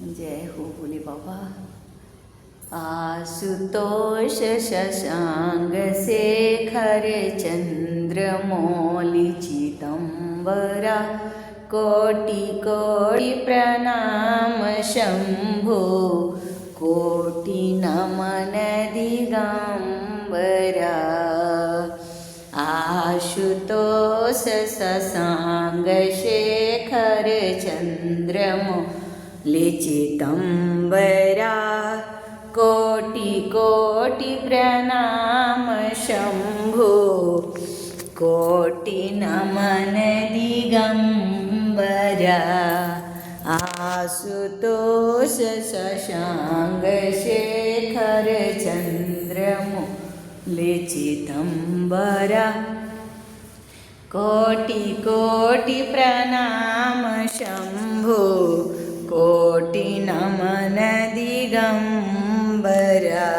जय हो भोले बाबा। आशुतोष शशांक शेखर चंद्रमौलि चिदंबरा कोटि कोटि प्रणाम शंभो कोटि नमन दिगंबरा। आशुतोष शशांक शेखर चंद्रमौलि चिदंबरा कोटि कोटि प्रणाम शंभो कोटि नमन दिगंबरा। आशुतोष शशांक शेखर चंद्रमौलि चिदंबरा कोटि कोटि प्रणाम शंभो कोटि नमन दिगंबरा।